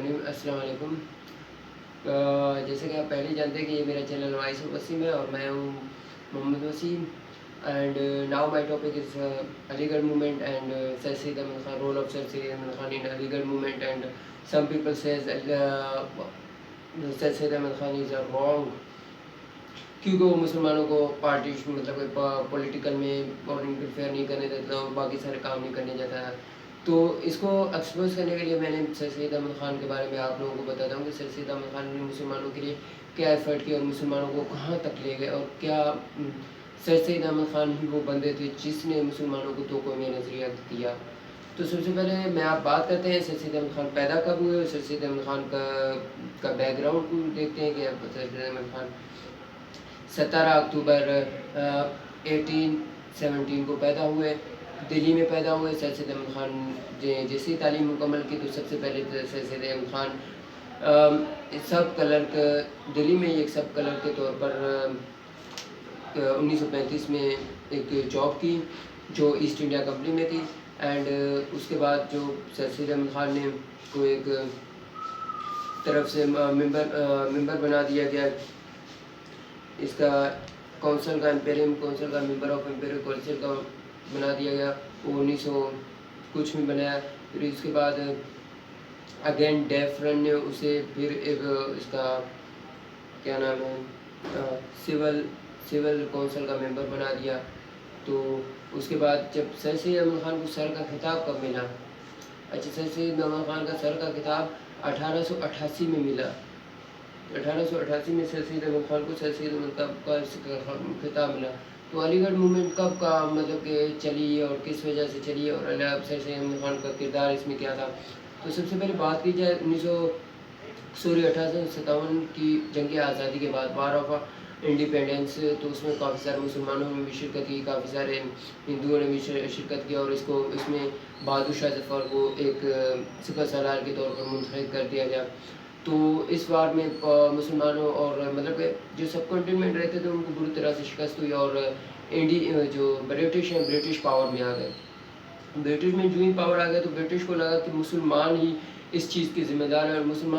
السلام علیکم. جیسے کہ آپ پہلے جانتے ہیں کہ یہ میرا چینل وائس آف وسیم ہے اور میں ہوں Muhammad Waseem. And now my topic is Aligarh movement and sir Syed Ahmad Khan, role of sir Syed Ahmad Khan in Aligarh movement. And some people says sir Syed Ahmad Khan is wrong کیونکہ وہ مسلمانوں کو پارٹی مطلب پولیٹیکل میں اور انٹرفیئر نہیں کرنے دیتا اور باقی سارے کام نہیں کرنے دیتا ہے. تو اس کو ایکسپوز کرنے کے لیے میں نے سر سید احمد خان کے بارے میں آپ لوگوں کو بتاتا ہوں کہ سر سید احمد خان نے مسلمانوں کے لیے کیا ایفرٹ کیا اور مسلمانوں کو کہاں تک لے گئے, اور کیا سر سید احمد خان ہی وہ بندے تھے جس نے مسلمانوں کو توقع میں نظریہ دیا. تو سب سے پہلے میں آپ بات کرتے ہیں سر سید احمد خان پیدا کب ہوئے. سر سید احمد خان کا بیک گراؤنڈ کو دیکھتے ہیں کہ سر سید احمد خان 17 اکتوبر 1817 کو پیدا ہوئے, دلی میں پیدا ہوئے. سر سید احمد خان جیسی تعلیم مکمل کی تو سب سے پہلے سر سید احمد خان سب کلرک دلی میں ایک سب کلرک کے طور پر 1935 میں ایک جاب کی جو ایسٹ انڈیا کمپنی میں تھی. اینڈ اس کے بعد جو سر سید احمد خان نے کو ایک طرف سے ممبر بنا دیا گیا اس کا کونسل کا, امپیریم کونسل کا, ممبر آف امپیریل کونسل کا بنا دیا گیا. وہ 1900 کچھ میں بنایا. پھر اس کے بعد اگین ڈیفرن نے اسے پھر ایک اس کا کیا نام ہے سول کونسل کا ممبر بنا دیا. تو اس کے بعد جب سر سید احمد خان کو سر کا خطاب کب ملا, اچھا سر سید احمد خان کا سر کا خطاب 1888 میں ملا. 1888 میں سر سید احمد خان کو سر سید احمد کا خطاب ملا. تو علی گڑھ موومنٹ کب کا مطلب کہ چلی اور کس وجہ سے چلی اور سر سید احمد خان کا کردار اس میں کیا تھا. تو سب سے پہلے بات کی جائے 1857 کی جنگ آزادی کے بعد, وار آف انڈیپینڈنس, تو اس میں کافی سارے مسلمانوں نے بھی شرکت کی, کافی سارے ہندوؤں نے بھی شرکت کیا اور اس میں بہادر شاہ ظفر کو ایک سپہ سالار کے طور پر منتخب کر دیا گیا. تو اس وار میں مسلمانوں اور مطلب کہ جو سب کنٹینمنٹ رہتے تھے ان کو بری طرح سے شکست ہوئی اور جو برٹش ہیں برٹش پاور میں آ گئے. برٹش میں جو ہی پاور آ گیا تو برٹش کو لگا کہ مسلمان ہی اس چیز کے ذمہ دار ہیں, Muslim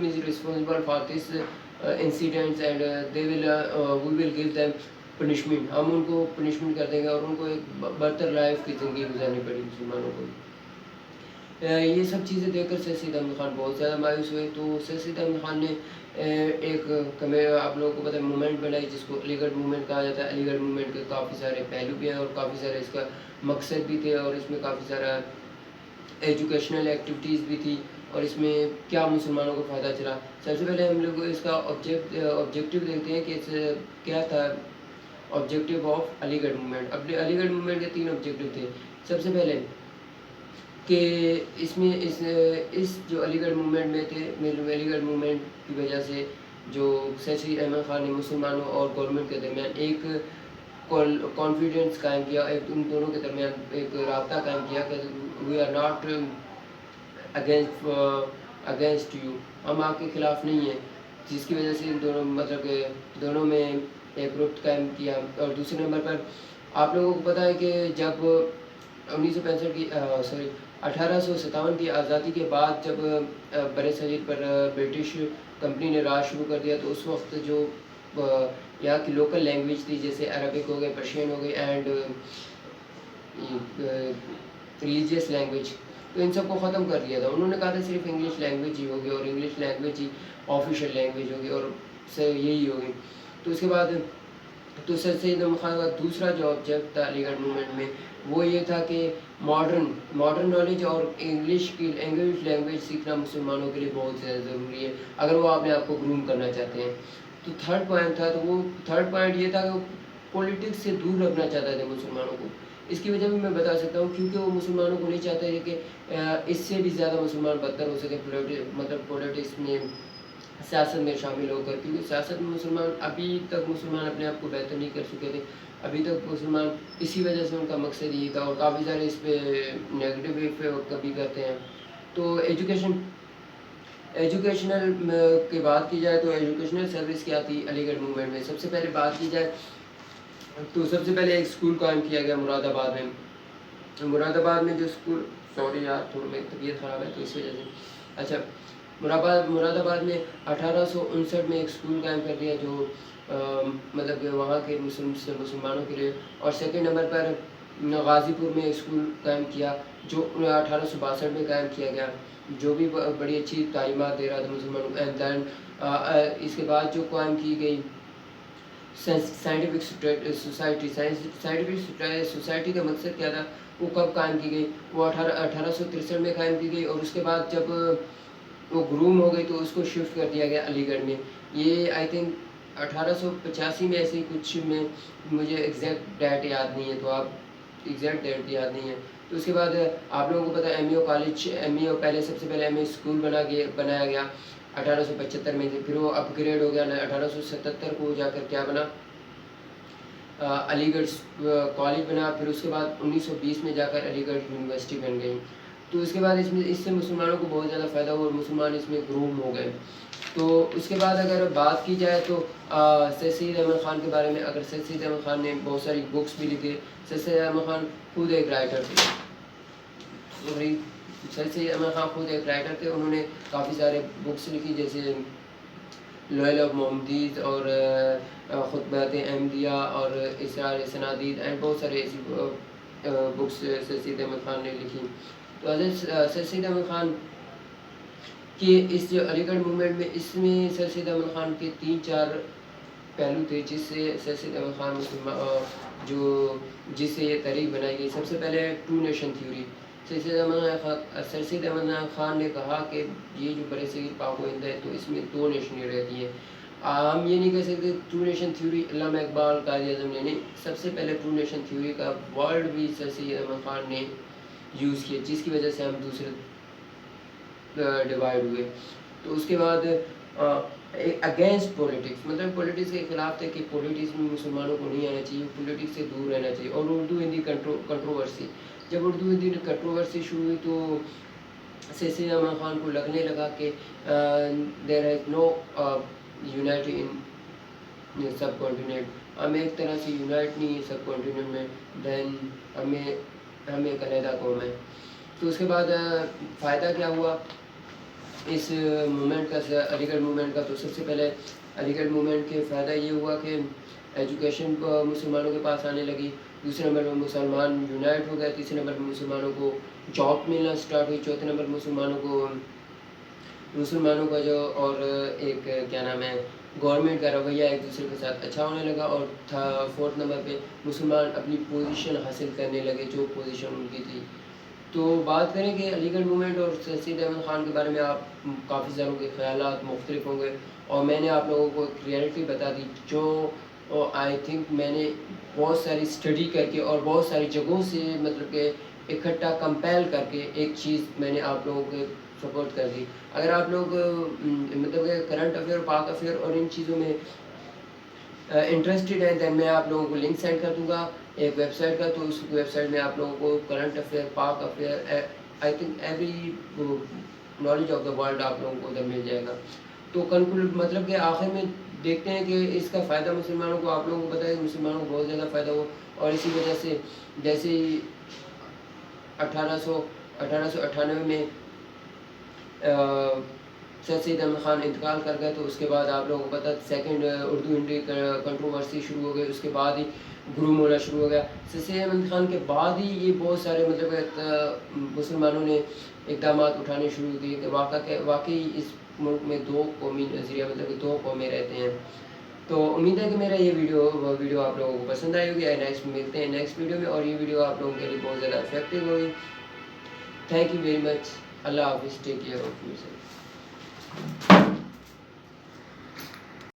is responsible for this incidents and we will give them punishment. ہم ان کو پنشمنٹ کر دیں گے اور ان کو ایک برتر لائف کی زندگی گزارنی پڑی مسلمانوں کو. یہ سب چیزیں دیکھ کر سر سید احمد خان بہت زیادہ مایوس ہوئے. تو سر سید احمد خان نے ایک آپ لوگوں کو پتہ ہے موومنٹ بنائی جس کو علی گڑھ موومنٹ کہا جاتا ہے. علی گڑھ موومنٹ کے کافی سارے پہلو بھی ہیں اور کافی سارے اس کا مقصد بھی تھے اور اس میں کافی سارا ایجوکیشنل ایکٹیویٹیز بھی تھی اور اس میں کیا مسلمانوں کو فائدہ چلا. سب سے پہلے ہم لوگ اس کا آبجیکٹیو دیکھتے ہیں کہ کیا تھا آبجیکٹیو آف علی گڑھ موومنٹ. علی گڑھ موومنٹ کے 3 آبجیکٹیو تھے. سب سے پہلے کہ اس میں اس جو علی گڑھ موومنٹ میں تھے, علی گڑھ موومنٹ کی وجہ سے جو سر سید احمد خان نے مسلمانوں اور گورنمنٹ کے درمیان ایک کانفیڈنس قائم کیا, ایک ان دونوں کے درمیان ایک رابطہ قائم کیا کہ we are not against you, ہم آپ کے خلاف نہیں ہیں, جس کی وجہ سے ان دونوں مطلب کہ دونوں میں ایک ربط قائم کیا. اور دوسرے نمبر پر آپ لوگوں کو پتہ ہے کہ جب 1857 کی آزادی کے بعد جب بر صغیر پر برٹش کمپنی نے راج شروع کر دیا تو اس وقت جو یہاں کی لوکل لینگویج تھی جیسے عربک ہو گئے, پرشین ہو گئی اینڈ ریلیجیس لینگویج, تو ان سب کو ختم کر دیا تھا. انہوں نے کہا تھا صرف انگلش لینگویج ہی ہوگی اور انگلش لینگویج ہی آفیشیل لینگویج ہوگی اور یہی ہوگی. تو اس کے بعد تو سر سید احمد خان کا دوسرا جو آبجیکٹ تھا علی گڑھ موومنٹ میں وہ یہ تھا کہ ماڈرن نالج اور انگلش لینگویج سیکھنا مسلمانوں کے لیے بہت زیادہ ضروری ہے اگر وہ اپنے آپ کو گروم کرنا چاہتے ہیں. تو تھرڈ پوائنٹ تھا, تو وہ تھرڈ پوائنٹ یہ تھا کہ وہ پولیٹکس سے دور رکھنا چاہتے تھے مسلمانوں کو. اس کی وجہ بھی میں بتا سکتا ہوں کیونکہ وہ مسلمانوں کو نہیں چاہتے تھے کہ اس سے بھی زیادہ مسلمان بدتر ہو سکے مطلب پولیٹکس میں, سیاست میں شامل ہو کر, کیونکہ سیاست میں مسلمان ابھی تک مسلمان اپنے آپ کو بہتر نہیں کر چکے تھے. ابھی تک مسلمان اسی وجہ سے ان کا مقصد یہی تھا اور کافی سارے اس پہ نیگیٹو کبھی کرتے ہیں. تو ایجوکیشنل کی بات کی جائے تو ایجوکیشنل سروس کیا تھی علی گڑھ موومنٹ میں. سب سے پہلے بات کی جائے تو سب سے پہلے ایک اسکول قائم کیا گیا مراد آباد میں. مراد آباد میں جو اسکول, سوری یار تھوڑا میری طبیعت خراب ہے تو اس وجہ سے اچھا، مراد آباد میں 1859 میں ایک اسکول قائم کر دیا جو مطلب کہ وہاں کے مسلمانوں کے لیے. اور سیکنڈ نمبر پر غازی پور میں ایک اسکول قائم کیا جو 1862 میں قائم کیا گیا، جو بھی بڑی اچھی تعلیمات دے رہا تھا مسلمانوں کو. اینڈ دین اس کے بعد جو قائم کی گئی سائنٹیفک سوسائٹی. سائنٹیفک سوسائٹی کا مقصد کیا تھا، وہ کب قائم کی گئی؟ وہ 1863 میں قائم کی گئی. اور اس کے بعد جب وہ گروم ہو گئی تو اس کو شفٹ کر دیا گیا علی گڑھ میں. یہ آئی تھنک 1885 میں ایسے ہی کچھ میں، مجھے ایگزیکٹ ڈیٹ یاد نہیں ہے، تو آپ ایگزیکٹ ڈیٹ یاد نہیں ہے. تو اس کے بعد آپ لوگوں کو پتہ ہے ایم ای او کالج، ایم ای او پہلے سب سے پہلے ایم ای اسکول بنایا گیا 1875 میں. پھر وہ اپ گریڈ ہو گیا 1877 کو جا کر کیا بنا، علی گڑھ کالج بنا. پھر اس کے بعد 1920 میں جا کر علی گڑھ یونیورسٹی بن گئی. تو اس کے بعد اس سے مسلمانوں کو بہت زیادہ فائدہ ہوا اور مسلمان اس میں گروم ہو گئے. تو اس کے بعد اگر بات کی جائے تو سید سید احمد خان کے بارے میں، اگر سید سید احمد خان نے بہت ساری بکس بھی لکھے. سید سید احمد خان خود ایک رائٹر تھے. سید سید احمد خان خود ایک رائٹر تھے. انہوں نے کافی سارے بکس لکھی جیسے لوئل آف محمدیز اور خطبات احمدیہ اور اسرار سنادید اینڈ بہت سارے ایسی بکس سید سید احمد خان نے لکھی. تو حضرت سید سید احمد خان کہ اس جو علی گڑھ موومنٹ میں، اس میں سید سید احمد خان کے 3-4 پہلو تھے جس سے سید سید احمد خان جس سے یہ تحریک بنائی گئی. سب سے پہلے ٹو نیشن تھیوری. سید سید احمد خان نے کہا کہ یہ جو برِ صغیر پاک و ہند ہے تو اس میں 2 نیشنیں رہتی ہیں. ہم یہ نہیں کہہ سکتے ٹو نیشن تھیوری علامہ اقبال قائد اعظم نے نہیں، سب سے پہلے ٹو نیشن تھیوری کا ورڈ بھی سید سید احمد خان نے یوز کیا، جس کی وجہ سے ہم دوسرے ڈیوائڈ ہوئے. تو اس کے بعد اگینسٹ پولیٹکس، مطلب پولیٹکس کے خلاف تھے کہ پولیٹکس میں مسلمانوں کو نہیں آنا چاہیے، پولیٹکس سے دور رہنا چاہیے. اور اردو ہندی کنٹروورسی، جب اردو ہندی کنٹروورسی شروع ہوئی تو سید سید احمد خان کو لگنے لگا کہ دیر از نو یونائٹی ان سب کانٹیننٹ، ہم ایک طرح سے یونائٹ نہیں ہے سب کانٹیننٹ میں، دین ہم ایک علیحدہ قوم ہے. تو اس کے بعد فائدہ کیا ہوا اس موومنٹ کا، علی گڑھ موومنٹ کا؟ تو سب سے پہلے علی گڑھ موومنٹ کے فائدہ یہ ہوا کہ ایجوکیشن مسلمانوں کے پاس آنے لگی. دوسرے نمبر پر مسلمان یونائٹ ہو گئے. تیسرے نمبر پر مسلمانوں کو جاب ملنا اسٹارٹ ہوئی. چوتھے نمبر پر مسلمانوں کا جو اور ایک کیا نام ہے گورنمنٹ کا رویہ ایک دوسرے کے ساتھ اچھا ہونے لگا. اور فورتھ نمبر پہ مسلمان اپنی پوزیشن حاصل کرنے لگے جو پوزیشن ان کی تھی. تو بات کریں کہ علی گڑھ موومنٹ اور سید سید احمد خان کے بارے میں آپ کافی ساروں کے خیالات مختلف ہوں گے، اور میں نے آپ لوگوں کو ایک ریئلٹی بتا دی جو آئی تھنک میں نے بہت ساری اسٹڈی کر کے اور بہت ساری جگہوں سے مطلب کہ اکٹھا کمپیل کر کے ایک چیز میں نے آپ لوگوں کو سپورٹ کر دی. اگر آپ لوگ مطلب کہ کرنٹ افیئر، پاک افیئر اور ان چیزوں میں انٹرسٹڈ ہیں دین میں آپ لوگوں کو لنک سینڈ کر دوں گا ایک ویب سائٹ کا. تو اس ویب سائٹ میں آپ لوگوں کو کرنٹ افیئر، پاک affair, I think every knowledge of the world آپ لوگوں کو ادھر مل جائے گا. تو کنکلوڈ مطلب کہ آخر میں دیکھتے ہیں کہ اس کا فائدہ مسلمانوں کو، آپ لوگوں کو پتہ ہے کہ مسلمانوں کو بہت زیادہ فائدہ ہو. اور اسی وجہ سے جیسے ہی 1898 میں سید سید احمد خان انتقال کر گئے تو اس کے بعد آپ لوگوں کو پتہ سیکنڈ اردو ہندی کنٹروورسی شروع ہو گئی. اس کے بعد ہی گروم ہونا شروع ہو گیا. سید سید احمد خان کے بعد ہی یہ بہت سارے مطلب مسلمانوں نے اقدامات اٹھانے شروع کیے کہ واقعی اس ملک میں 2 قومی نظریہ، مطلب کہ 2 قومیں رہتے ہیں. تو امید ہے کہ میرا یہ ویڈیو آپ لوگوں کو پسند آئی ہوگی. نیکسٹ ملتے ہیں نیکسٹ ویڈیو میں، اور یہ ویڈیو آپ لوگوں کے لیے بہت زیادہ افیکٹو ہوگی. Thank you very much. اللہ حافظ. Take care of your self.